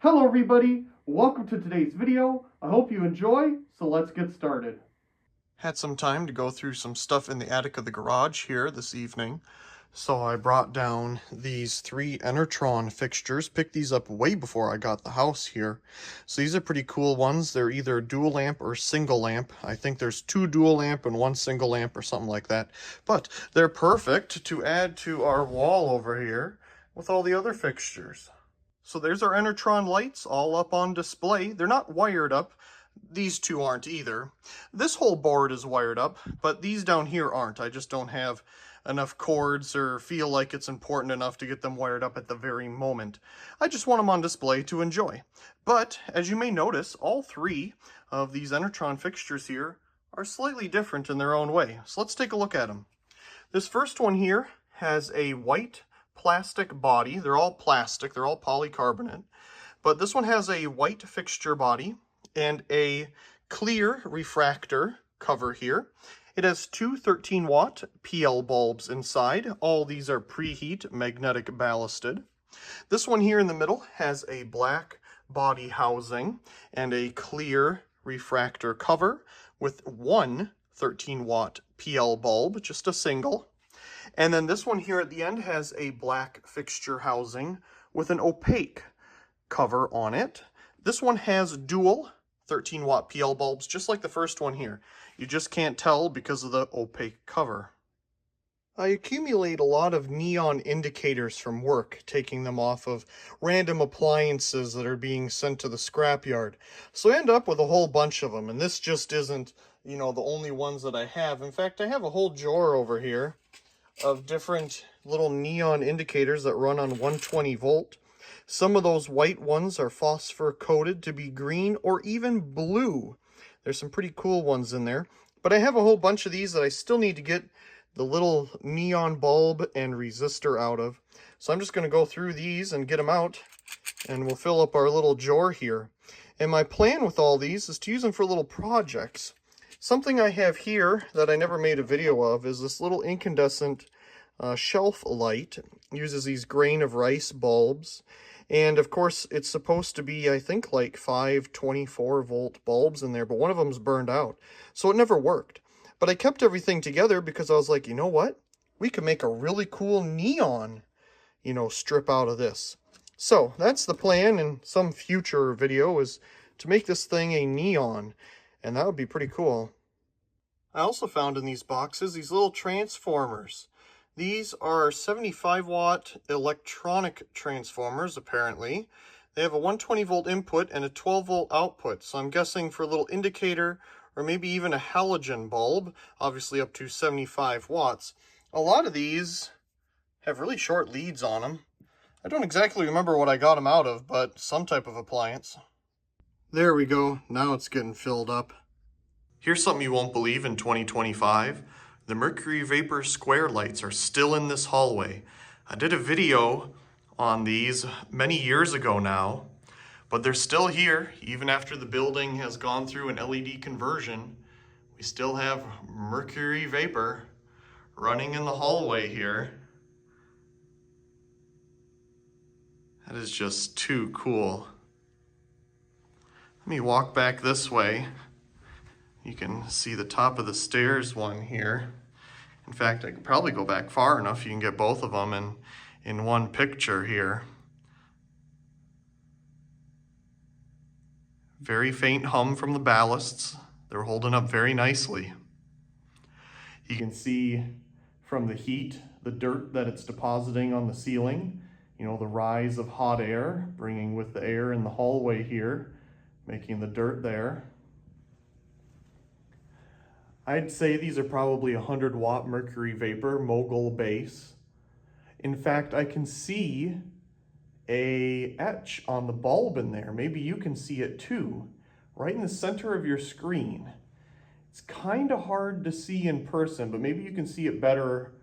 Hello everybody, welcome to today's video. I hope you enjoy, so let's get started. Had some time to go through some stuff in the attic of the garage here this evening. So I brought down these 3 Enertron fixtures, picked these up way before I got the house here. So these are pretty cool ones. They're either dual lamp or single lamp. I think there's 2 dual lamp and 1 single lamp or something like that. But they're perfect to add to our wall over here with all the other fixtures. So there's our Enertron lights all up on display. They're not wired up. These 2 aren't either. This whole board is wired up, but these down here aren't. I just don't have enough cords or feel like it's important enough to get them wired up at the very moment. I just want them on display to enjoy. But as you may notice, all 3 of these Enertron fixtures here are slightly different in their own way. So let's take a look at them. This first one here has a white plastic body. They're all plastic, they're all polycarbonate, but this one has a white fixture body and a clear refractor cover here. It has 2 13-watt PL bulbs inside. All these are preheat magnetic ballasted. This one here in the middle has a black body housing and a clear refractor cover with 1 13-watt PL bulb, just a single. And then this one here at the end has a black fixture housing with an opaque cover on it. This one has dual 13-watt PL bulbs, just like the first one here. You just can't tell because of the opaque cover. I accumulate a lot of neon indicators from work, taking them off of random appliances that are being sent to the scrapyard. So I end up with a whole bunch of them, and this just isn't, the only ones that I have. In fact, I have a whole drawer over here of different little neon indicators that run on 120 volt. Some of those white ones are phosphor coated to be green or even blue. There's some pretty cool ones in there. But I have a whole bunch of these that I still need to get the little neon bulb and resistor out of. So I'm just going to go through these and get them out, and we'll fill up our little drawer here. And my plan with all these is to use them for little projects. Something I have here that I never made a video of is this little incandescent shelf light. It uses these grain of rice bulbs. And of course, it's supposed to be, I think, like 5 24-volt bulbs in there, but one of them's burned out. So it never worked. But I kept everything together because I was like, you know what? We could make a really cool neon, strip out of this. So that's the plan in some future video, is to make this thing a neon. And that would be pretty cool. I also found in these boxes these little transformers. These are 75-watt electronic transformers, apparently. They have a 120-volt input and a 12-volt output, so I'm guessing for a little indicator or maybe even a halogen bulb, obviously up to 75 watts. A lot of these have really short leads on them. I don't exactly remember what I got them out of, but some type of appliance. There we go, now it's getting filled up. Here's something you won't believe in 2025. The mercury vapor square lights are still in this hallway. I did a video on these many years ago now, but they're still here. Even after the building has gone through an LED conversion, we still have mercury vapor running in the hallway here. That is just too cool. Let me walk back this way. You can see the top of the stairs one here. In fact, I could probably go back far enough you can get both of them in one picture here. Very faint hum from the ballasts. They're holding up very nicely. You can see from the heat, the dirt that it's depositing on the ceiling. The rise of hot air, bringing with the air in the hallway here, making the dirt there. I'd say these are probably 100-watt mercury vapor mogul base. In fact, I can see a etch on the bulb in there. Maybe you can see it too, right in the center of your screen. It's kind of hard to see in person, but maybe you can see it better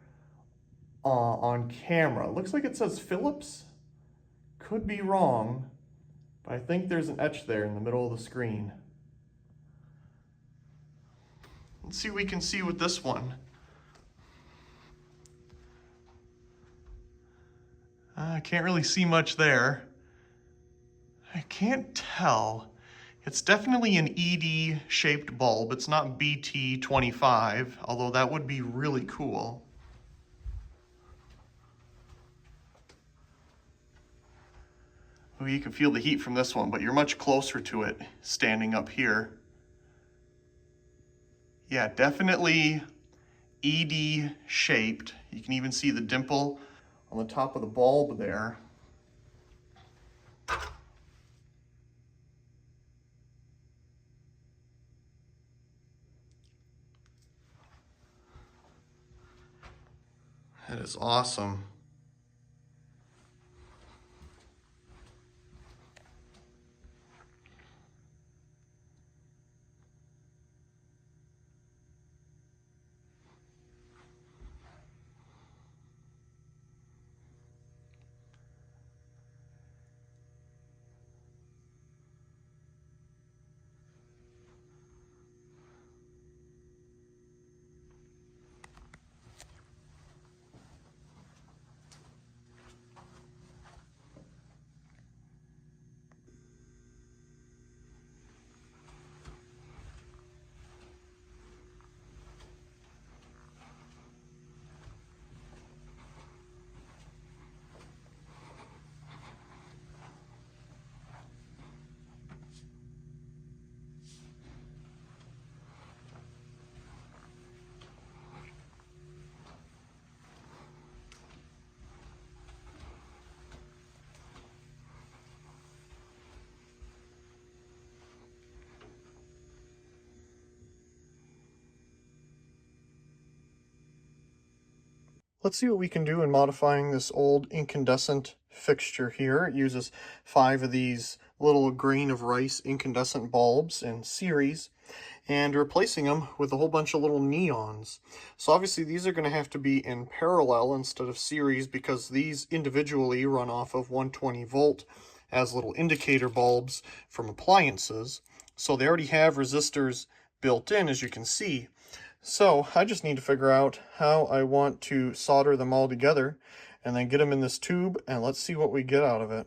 on camera. It looks like it says Philips. Could be wrong, but I think there's an etch there in the middle of the screen. Let's see what we can see with this one. I can't really see much there. I can't tell. It's definitely an ED-shaped bulb. It's not BT25, although that would be really cool. Well, you can feel the heat from this one, but you're much closer to it standing up here. Yeah, definitely ED-shaped. You can even see the dimple on the top of the bulb there. That is awesome. Let's see what we can do in modifying this old incandescent fixture here. It uses 5 of these little grain of rice incandescent bulbs in series and replacing them with a whole bunch of little neons. So obviously these are going to have to be in parallel instead of series because these individually run off of 120 volt as little indicator bulbs from appliances. So they already have resistors built in, as you can see. So I just need to figure out how I want to solder them all together and then get them in this tube, and let's see what we get out of it.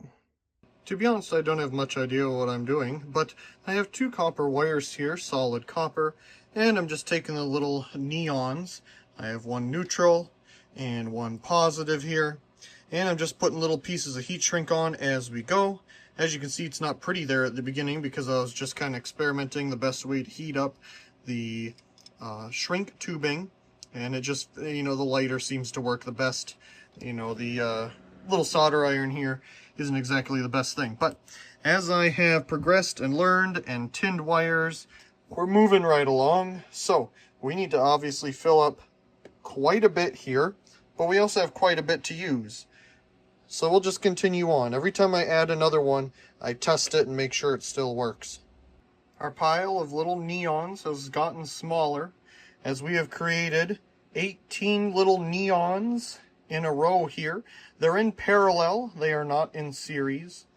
To be honest, I don't have much idea what I'm doing, but I have 2 copper wires here, solid copper, and I'm just taking the little neons. I have 1 neutral and 1 positive here, and I'm just putting little pieces of heat shrink on as we go. As you can see, it's not pretty there at the beginning because I was just kind of experimenting the best way to heat up the shrink tubing, and it just, the lighter seems to work the best. The little solder iron here isn't exactly the best thing, but as I have progressed and learned and tinned wires, we're moving right along. So we need to obviously fill up quite a bit here, but we also have quite a bit to use. So we'll just continue on. Every time I add another one, I test it and make sure it still works. Our pile of little neons has gotten smaller as we have created 18 little neons in a row here. They're in parallel, they are not in series.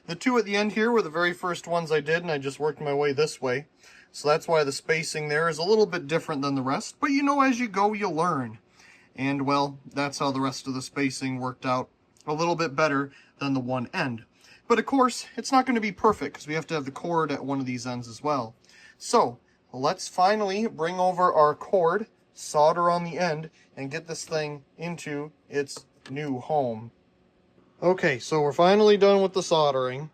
The 2 at the end here were the very first ones I did, and I just worked my way this way. So that's why the spacing there is a little bit different than the rest, but as you go, you learn. And well, that's how the rest of the spacing worked out a little bit better than the one end. But of course, it's not going to be perfect because we have to have the cord at one of these ends as well. So let's finally bring over our cord, solder on the end, and get this thing into its new home. Okay, so we're finally done with the soldering,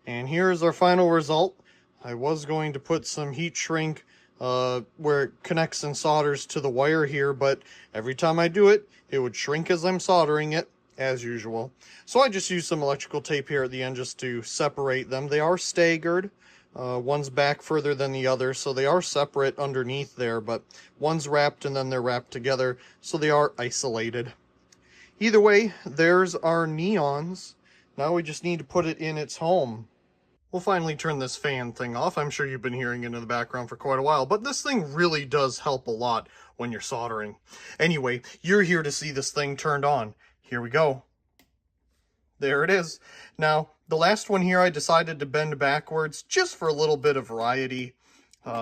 and here's our final result. I was going to put some heat shrink where it connects and solders to the wire here, but every time I do it, it would shrink as I'm soldering it, as usual. So I just used some electrical tape here at the end just to separate them. They are staggered. One's back further than the other, so they are separate underneath there, but one's wrapped and then they're wrapped together, so they are isolated. Either way, there's our neons. Now we just need to put it in its home. We'll finally turn this fan thing off. I'm sure you've been hearing it in the background for quite a while, but this thing really does help a lot when you're soldering. Anyway, you're here to see this thing turned on. Here we go. There it is. Now, the last one here I decided to bend backwards just for a little bit of variety.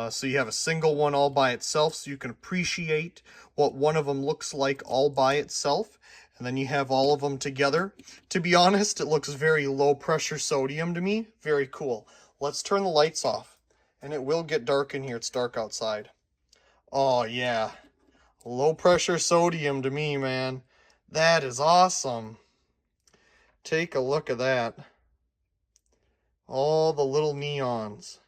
So you have a single one all by itself so you can appreciate what one of them looks like all by itself. And then you have all of them together. To be honest, it looks very low pressure sodium to me. Very cool. Let's turn the lights off. And it will get dark in here. It's dark outside. Oh yeah. Low pressure sodium to me, man. That is awesome. Take a look at that. All the little neons.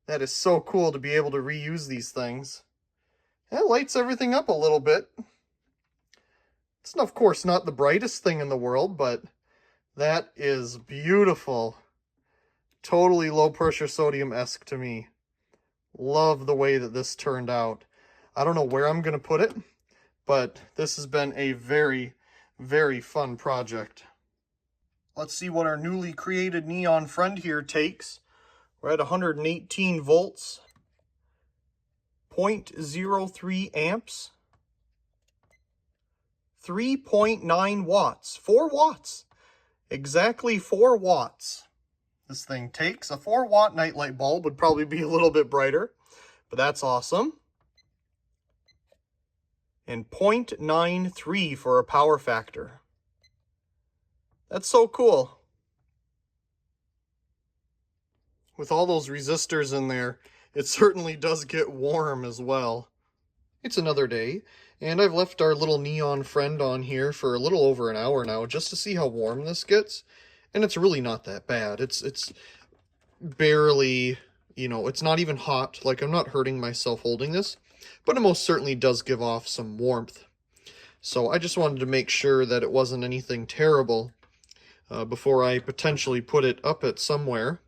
That is so cool to be able to reuse these things. That lights everything up a little bit. It's of course not the brightest thing in the world, but that is beautiful. Totally low pressure sodium-esque to me. Love the way that this turned out. I don't know where I'm going to put it, but this has been a very, very fun project. Let's see what our newly created neon friend here takes. We're at 118 volts, 0.03 amps, 3.9 watts, 4 watts, exactly 4 watts. This thing takes. A 4-watt nightlight bulb would probably be a little bit brighter, but that's awesome. And 0.93 for a power factor. That's so cool. With all those resistors in there, it certainly does get warm as well. It's another day, and I've left our little neon friend on here for a little over an hour now just to see how warm this gets. And it's really not that bad. It's barely, you know, it's not even hot. Like, I'm not hurting myself holding this, but it most certainly does give off some warmth. So I just wanted to make sure that it wasn't anything terrible before I potentially put it up at somewhere.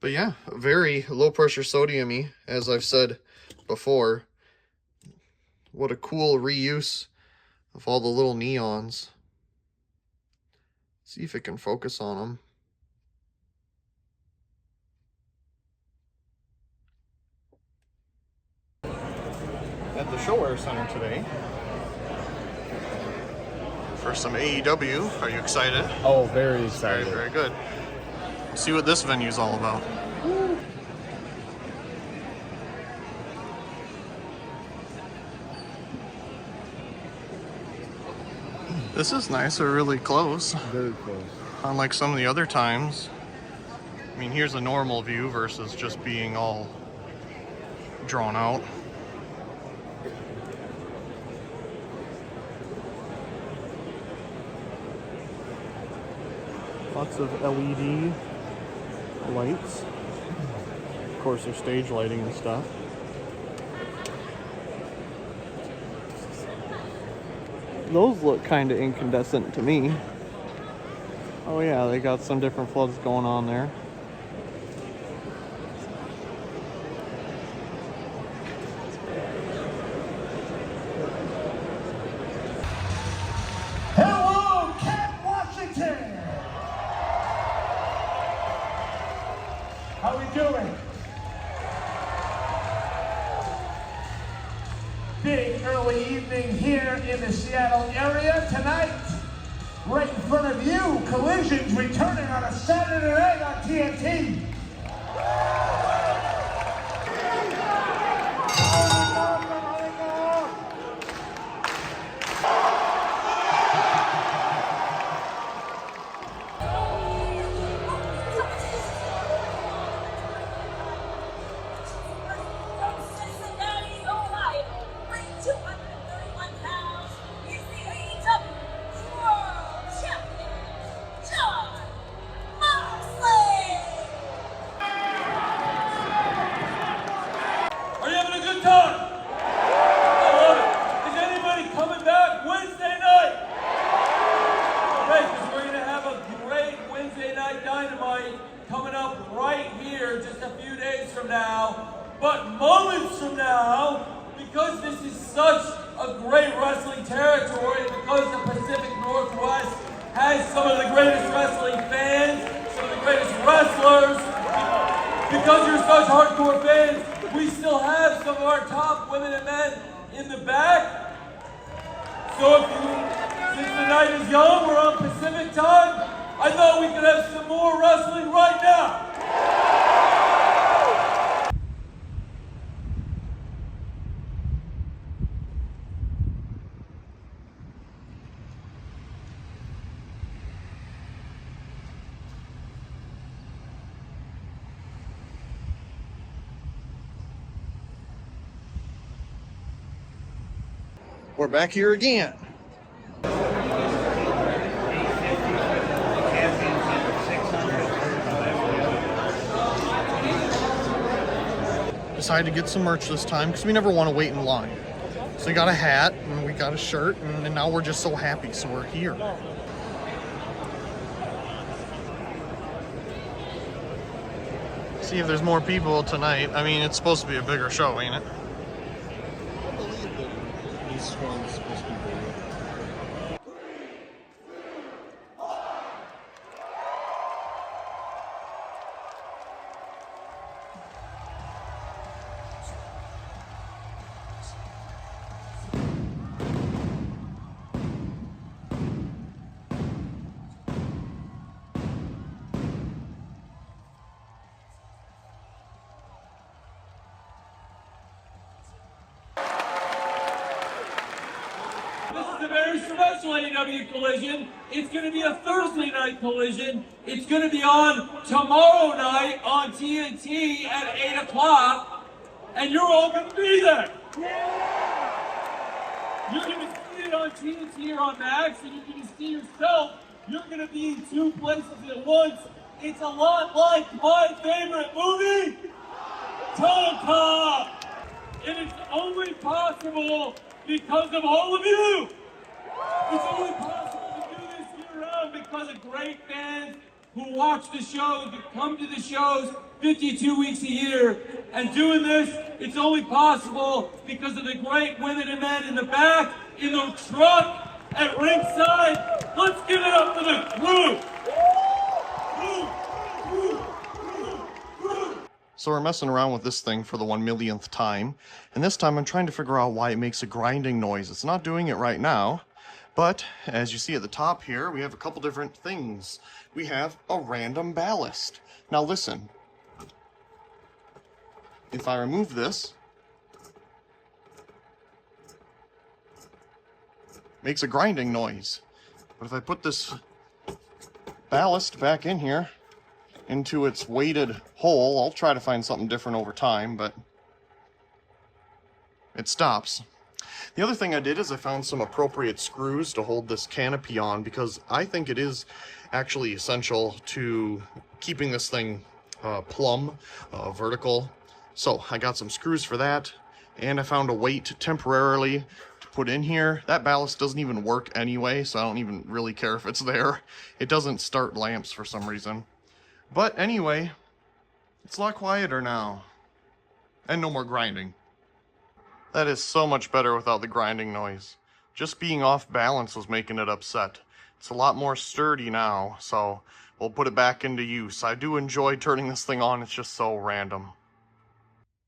But yeah, very low pressure sodium-y, as I've said before. What a cool reuse of all the little neons. See if it can focus on them. At the Show Air Center today for some AEW. Are you excited? Oh, very excited. Very, very good. See what this venue's all about. This is nice. We're really close. Very close. Unlike some of the other times. I mean, here's a normal view versus just being all drawn out. Lots of LED lights. Of course, there's stage lighting and stuff. Those look kind of incandescent to me. Oh yeah, they got some different floods going on there. Hello, Cat Washington! How we doing? Big early evening here in the Seattle area tonight. Right in front of you, Collisions returning on a Saturday night on TNT. Coming up right here just a few days from now, but moments from now, because this is such a great wrestling territory, because the Pacific Northwest has some of the greatest wrestling fans, some of the greatest wrestlers, because you're such hardcore fans, we still have some of our top women and men in the back. So since the night is young, we're on Pacific time, I thought we could have some more wrestling right now. We're back here again. Decided to get some merch this time because we never want to wait in line. So we got a hat and we got a shirt, and now we're just so happy, so we're here. See if there's more people tonight. I mean, it's supposed to be a bigger show, ain't it? I believe that this one's supposed to be bigger. This is a very special AEW collision. It's going to be a Thursday night collision. It's going to be on tomorrow night on TNT at 8 o'clock. And you're all going to be there. You're going to see it on TNT or on Max, and you're going to see yourself. You're going to be in two places at once. It's a lot like my favorite movie, Total Cop. And it's only possible because of all of you. It's only possible to do this year-round because of great fans who watch the shows, who come to the shows 52 weeks a year. And doing this, it's only possible because of the great women and men in the back, in the truck, at ringside. Let's give it up for the crew. So we're messing around with this thing for the 1,000,000th time, and this time I'm trying to figure out why it makes a grinding noise. It's not doing it right now, but as you see at the top here, we have a couple different things. We have a random ballast. Now listen, if I remove this, it makes a grinding noise. But if I put this ballast back in here, into its weighted hole, I'll try to find something different over time, but it stops. The other thing I did is I found some appropriate screws to hold this canopy on, because I think it is actually essential to keeping this thing plumb, vertical. So I got some screws for that, and I found a weight temporarily to put in here. That ballast doesn't even work anyway, so I don't even really care if it's there. It doesn't start lamps for some reason. But anyway, it's a lot quieter now. And no more grinding. That is so much better without the grinding noise. Just being off balance was making it upset. It's a lot more sturdy now, so we'll put it back into use. I do enjoy turning this thing on, it's just so random.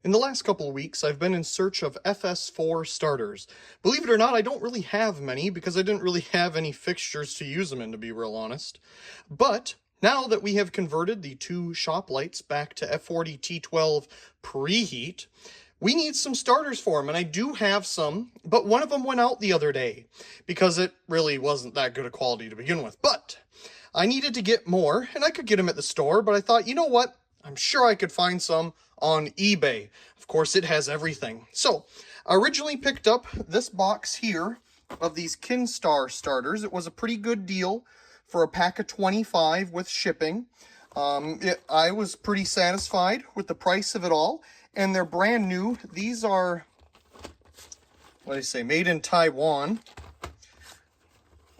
In the last couple of weeks, I've been in search of FS4 starters. Believe it or not, I don't really have many, because I didn't really have any fixtures to use them in, to be real honest. But now that we have converted the two shop lights back to F40 T12 preheat, we need some starters for them, and I do have some, but one of them went out the other day because it really wasn't that good a quality to begin with. But I needed to get more, and I could get them at the store, but I thought, you know what? I'm sure I could find some on eBay. Of course, it has everything. So I originally picked up this box here of these Kinstar starters. It was a pretty good deal for a pack of 25 with shipping. I was pretty satisfied with the price of it all, and they're brand new. These are, what do I say, made in Taiwan.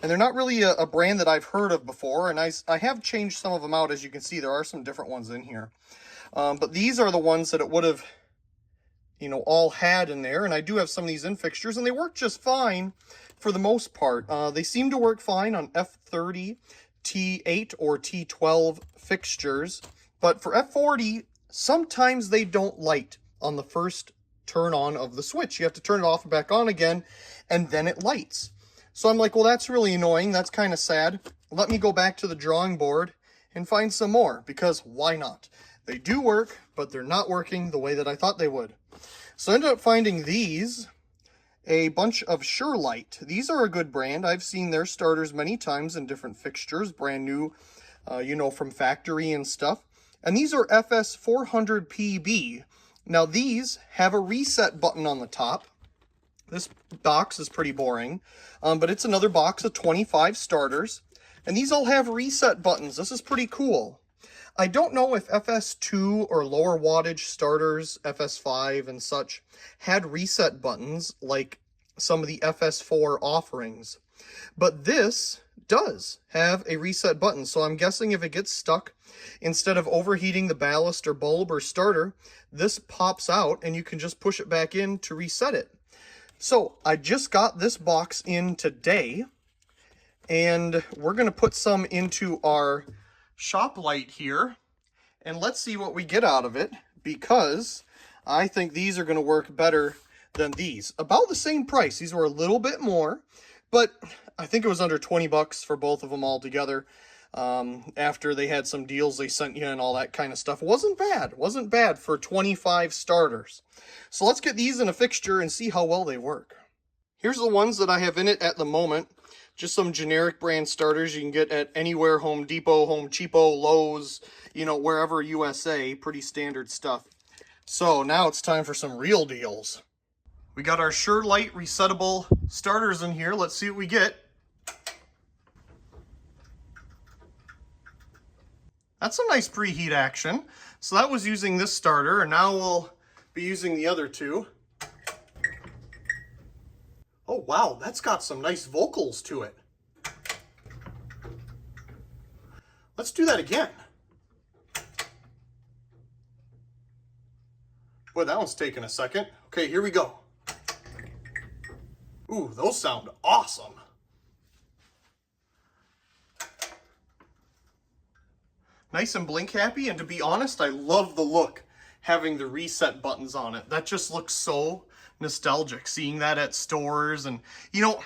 And they're not really a brand that I've heard of before, and I have changed some of them out. As you can see, there are some different ones in here. But these are the ones that it would have, all had in there, and I do have some of these in fixtures, and they work just fine for the most part. They seem to work fine on F30, T8, or T12 fixtures, but for F40, sometimes they don't light on the first turn on of the switch. You have to turn it off and back on again, and then it lights. So I'm like, well, that's really annoying. That's kind of sad. Let me go back to the drawing board and find some more, because why not? They do work, but they're not working the way that I thought they would. So I ended up finding these, a bunch of Sure Light. These are a good brand. I've seen their starters many times in different fixtures, brand new, from factory and stuff. And these are FS400PB. Now these have a reset button on the top. This box is pretty boring, but it's another box of 25 starters, and these all have reset buttons. This is pretty cool. I don't know if FS2 or lower wattage starters, FS5 and such, had reset buttons like some of the FS4 offerings, but this does have a reset button. So I'm guessing if it gets stuck, instead of overheating the ballast or bulb or starter, this pops out and you can just push it back in to reset it. So I just got this box in today, and we're going to put some into our shop light here, and let's see what we get out of it, because I think these are going to work better than these. About the same price. These were a little bit more, but I think it was under 20 bucks for both of them all together. After they had some deals they sent you and all that kind of stuff. Wasn't bad for 25 starters. So let's get these in a fixture and see how well they work. Here's the ones that I have in it at the moment. Just some generic brand starters you can get at anywhere, Home Depot, Home Cheapo, Lowe's, you know, wherever USA, pretty standard stuff. So now it's time for some real deals. We got our Sure Light resettable starters in here. Let's see what we get. That's some nice preheat action. So that was using this starter, and now we'll be using the other two. Oh wow, that's got some nice vocals to it. Let's do that again. Boy, that one's taking a second. Okay, here we go. Ooh, those sound awesome. Nice and blink happy, and to be honest, I love the look having the reset buttons on it. That just looks so nostalgic, seeing that at stores. And you know,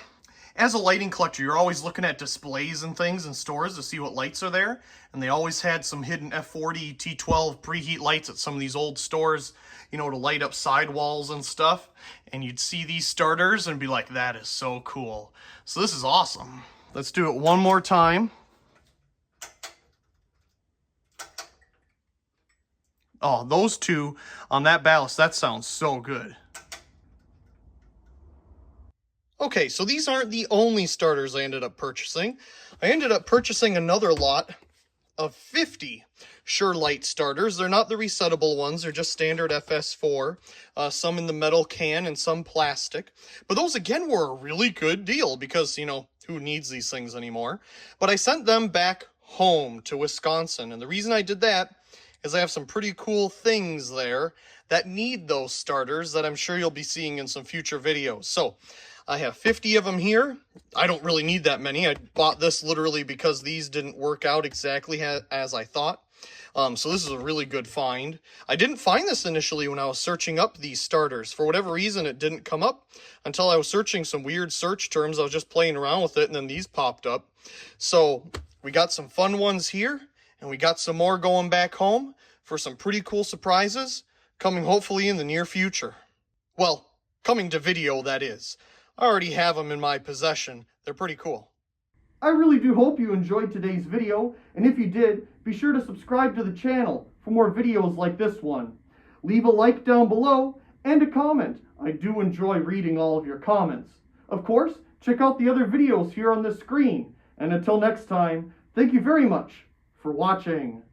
as a lighting collector, you're always looking at displays and things in stores to see what lights are there, and they always had some hidden F40 T12 preheat lights at some of these old stores, you know, to light up sidewalls and stuff. And you'd see these starters and be like, that is so cool. So this is awesome. Let's do it one more time. Oh, those two on that ballast, that sounds so good. Okay, so these aren't the only starters I ended up purchasing. I ended up purchasing another lot of 50 Sure Light starters. They're not the resettable ones, they're just standard FS4. Some in the metal can and some plastic. But those, again, were a really good deal because, you know, who needs these things anymore? But I sent them back home to Wisconsin, and the reason I did that is I have some pretty cool things there that need those starters that I'm sure you'll be seeing in some future videos. So I have 50 of them here. I don't really need that many. I bought this literally because these didn't work out exactly as I thought. So this is a really good find. I didn't find this initially when I was searching up these starters. For whatever reason, it didn't come up until I was searching some weird search terms. I was just playing around with it, and then these popped up. So we got some fun ones here, and we got some more going back home for some pretty cool surprises coming hopefully in the near future. Well, coming to video, that is. I already have them in my possession. They're pretty cool. I really do hope you enjoyed today's video, and if you did, be sure to subscribe to the channel for more videos like this one. Leave a like down below and a comment. I do enjoy reading all of your comments. Of course, check out the other videos here on the screen. And until next time, thank you very much for watching.